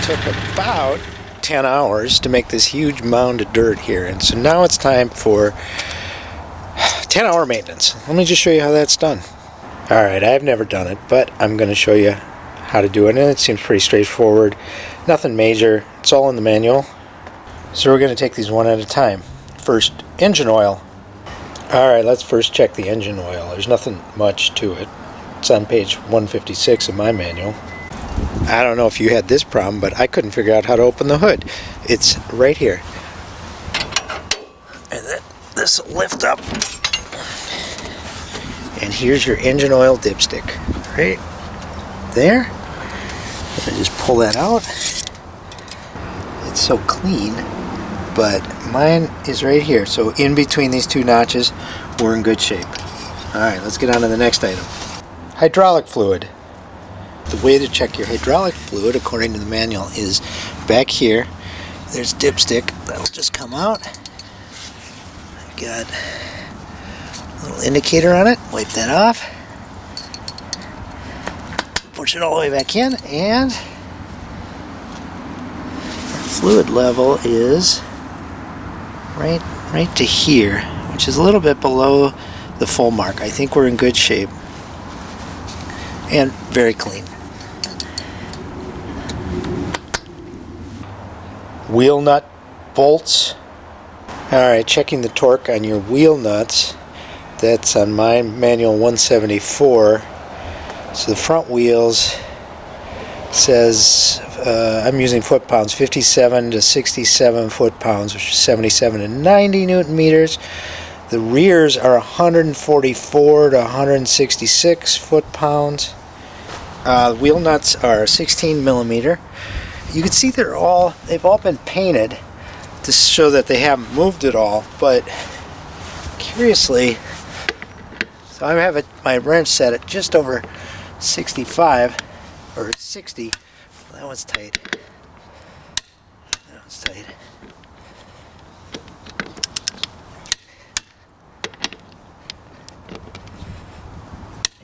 took about 10 hours to make this huge mound of dirt here, and so now it's time for 10-hour maintenance. Let me just show you how that's done. Alright, I've never done it, but I'm going to show you how to do it, and it seems pretty straightforward. Nothing major, it's all in the manual. So we're going to take these one at a time. First, engine oil. Alright, let's first check the engine oil. There's nothing much to it. It's on page 156 of my manual. I don't know if you had this problem, but I couldn't figure out how to open the hood. It's right here. And then this will lift up. And here's your engine oil dipstick. Right there. And I just pull that out. It's so clean, but mine is right here. So in between these two notches, we're in good shape. Alright, let's get on to the next item. Hydraulic fluid. The way to check your hydraulic fluid, according to the manual, is back here. There's dipstick. That'll just come out. I've got a little indicator on it. Wipe that off. Push it all the way back in, and the fluid level is right to here, which is a little bit below the full mark. I think we're in good shape and very clean. Wheel nut bolts. Alright, checking the torque on your wheel nuts. That's on my manual 174. So the front wheels says I'm using foot pounds, 57 to 67 foot pounds, which is 77 to 90 Newton meters. The rears are 144 to 166 foot pounds. Wheel nuts are 16 millimeter. You can see they've all been painted to show that they haven't moved at all, but curiously, so I have my wrench set at just over 65 or 60. That one's tight. That one's tight.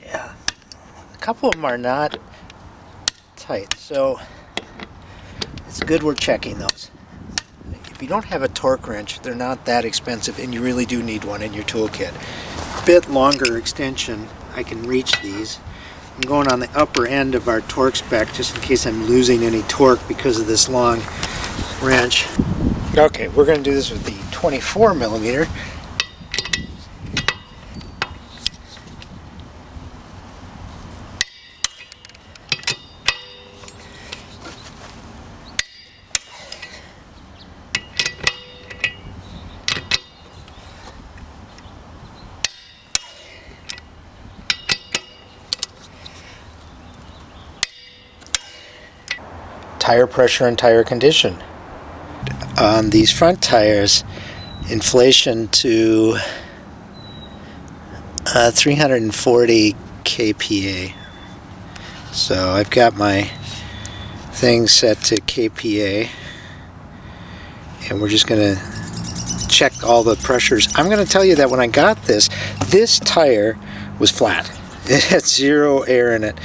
Yeah, a couple of them are not tight, so it's good we're checking those. If you don't have a torque wrench, they're not that expensive, and you really do need one in your toolkit. Bit longer extension, I can reach these. I'm going on the upper end of our torque spec just in case I'm losing any torque because of this long wrench. Okay, we're going to do this with the 24 millimeter. Tire pressure and tire condition. On these front tires, inflation to 340 kPa. So I've got my thing set to kPa, and we're just going to check all the pressures. I'm going to tell you that when I got this tire was flat. It had zero air in it,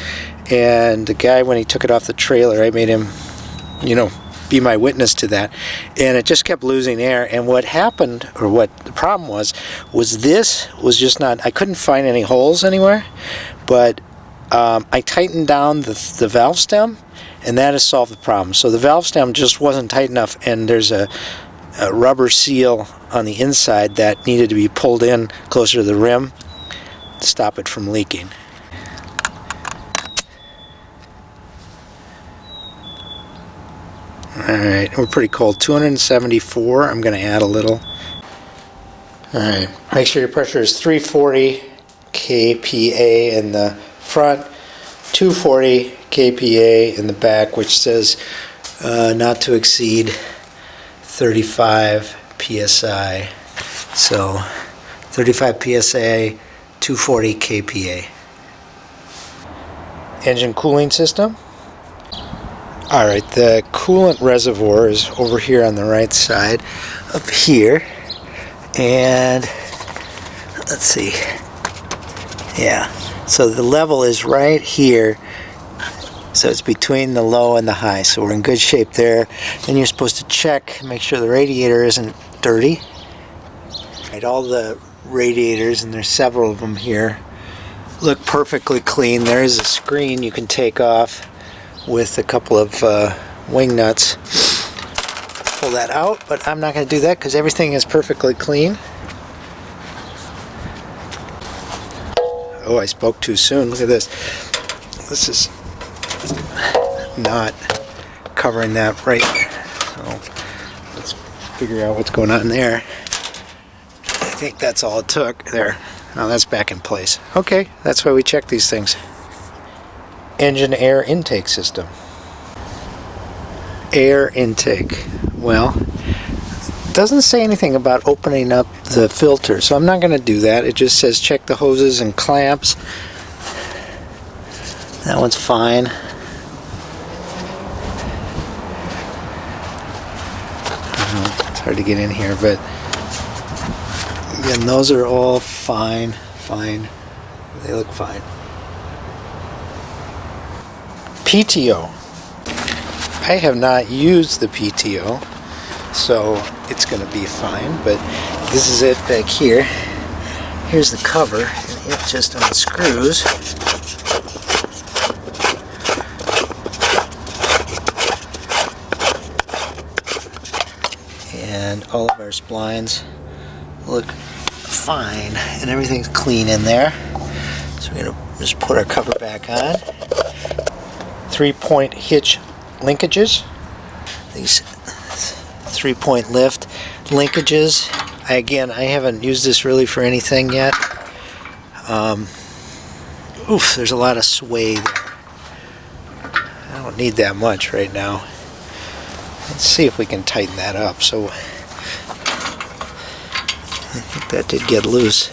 and the guy, when he took it off the trailer, I made him, be my witness to that, and it just kept losing air. And what happened, or what the problem was this was just not, I couldn't find any holes anywhere, but I tightened down the valve stem, and that has solved the problem. So the valve stem just wasn't tight enough, and there's a rubber seal on the inside that needed to be pulled in closer to the rim to stop it from leaking. Alright, we're pretty cold. 274. I'm going to add a little. Alright, make sure your pressure is 340 kPa in the front, 240 kPa in the back, which says not to exceed 35 psi. So 35 psi, 240 kPa. Engine cooling system. Alright, the coolant reservoir is over here on the right side, up here, and let's see, yeah, so the level is right here, So it's between the low and the high, so we're in good shape there. Then you're supposed to check, make sure the radiator isn't dirty. Right, all the radiators, and there's several of them here, look perfectly clean. There is a screen you can take off with a couple of wing nuts. Pull that out, but I'm not going to do that because everything is perfectly clean. Oh, I spoke too soon. Look at this. This is not covering that right. So let's figure out what's going on there. I think that's all it took. There. Now that's back in place. Okay, that's why we check these things. Engine air intake system. Air intake. Well, it doesn't say anything about opening up the filter, so I'm not going to do that. It just says check the hoses and clamps. That one's fine. It's hard to get in here, but again, those are all fine. They look fine. PTO. I have not used the PTO, so it's going to be fine, but this is it back here. Here's the cover, and it just unscrews. And all of our splines look fine, and everything's clean in there. So we're going to just put our cover back on. 3-point hitch linkages. These 3-point lift linkages. Again, I haven't used this really for anything yet. There's a lot of sway there. I don't need that much right now. Let's see if we can tighten that up. So I think that did get loose.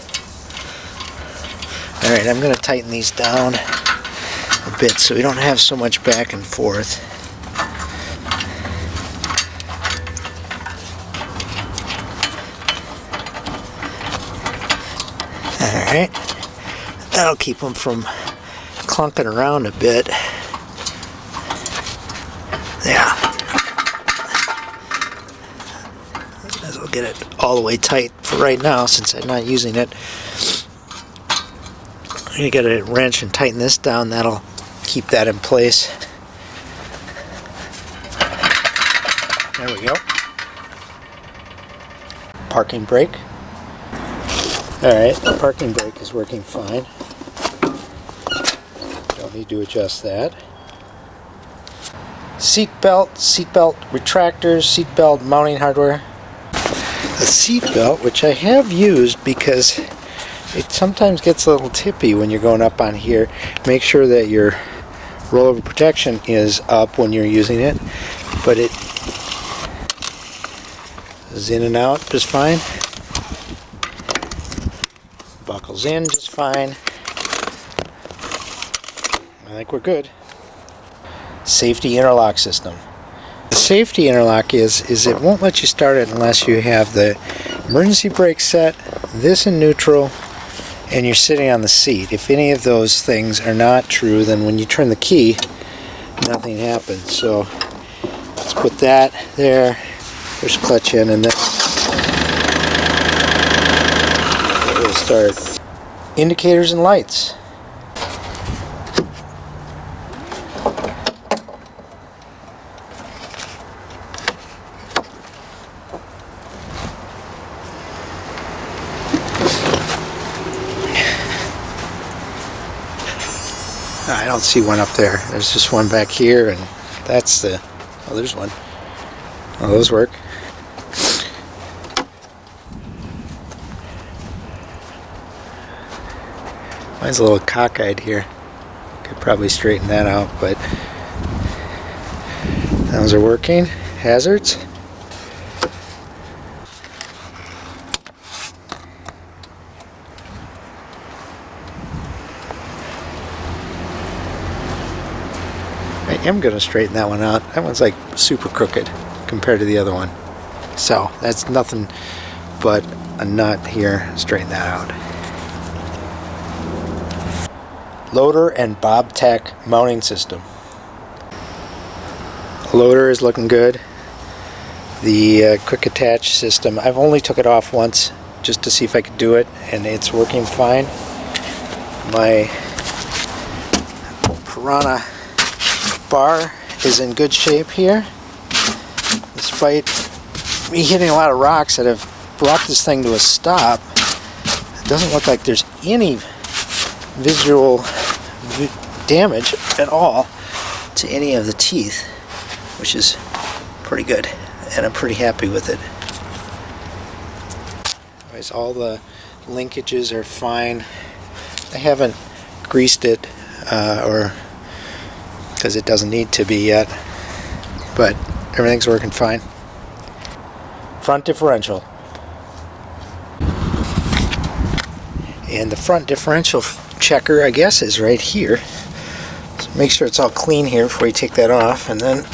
Alright, I'm going to tighten these down a bit so we don't have so much back and forth. Alright, that'll keep them from clunking around a bit. Yeah. I'll get it all the way tight for right now since I'm not using it. You get a wrench and tighten this down, that'll keep that in place. There we go. Parking brake. Alright, the parking brake is working fine. Don't need to adjust that. Seat belt retractors, seat belt mounting hardware. The seat belt, which I have used because it sometimes gets a little tippy when you're going up on here. Make sure that your rollover protection is up when you're using it, but it is in and out just fine. Buckles in just fine. I think we're good. Safety interlock system. The safety interlock is it won't let you start it unless you have the emergency brake set, this in neutral, and you're sitting on the seat. If any of those things are not true, then when you turn the key, nothing happens. So let's put that there. Push clutch in, and then we'll start. Indicators and lights. I don't see one up there. There's just one back here, and that's the... Oh, there's one. Oh, those work. Mine's a little cockeyed here. Could probably straighten that out, but those are working. Hazards. I am going to straighten that one out. That one's like super crooked compared to the other one. So that's nothing but a nut here. Straighten that out. Loader and Bobcat mounting system. loader is looking good. The quick attach system, I've only took it off once just to see if I could do it, and it's working fine. My Piranha bar is in good shape here, despite me hitting a lot of rocks that have brought this thing to a stop. It doesn't look like there's any visual damage at all to any of the teeth, which is pretty good, and I'm pretty happy with it. Anyways, all the linkages are fine. I haven't greased it or because it doesn't need to be yet, but everything's working fine. Front differential. And the front differential checker, I guess, is right here. So make sure it's all clean here before you take that off, and then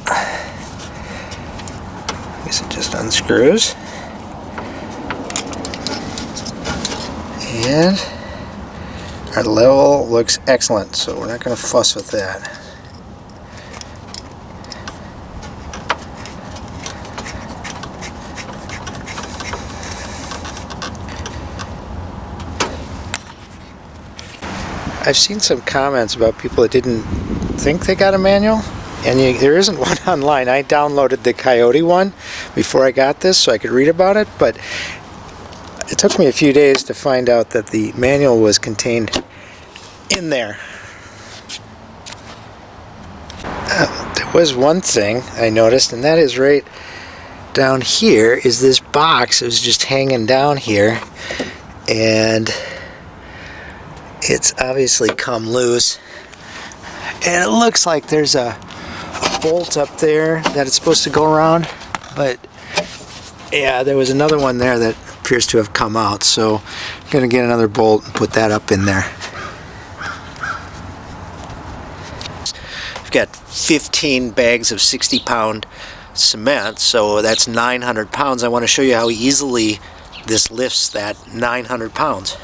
I guess it just unscrews. And our level looks excellent, so we're not going to fuss with that. I've seen some comments about people that didn't think they got a manual, and there isn't one online. I downloaded the Coyote one before I got this so I could read about it, but it took me a few days to find out that the manual was contained in there. There was one thing I noticed, and that is right down here is this box. It was just hanging down here, and it's obviously come loose, and it looks like there's a bolt up there that it's supposed to go around, but yeah, there was another one there that appears to have come out, so I'm gonna get another bolt and put that up in there. I've got 15 bags of 60-pound cement, so that's 900 pounds. I want to show you how easily this lifts that 900 pounds.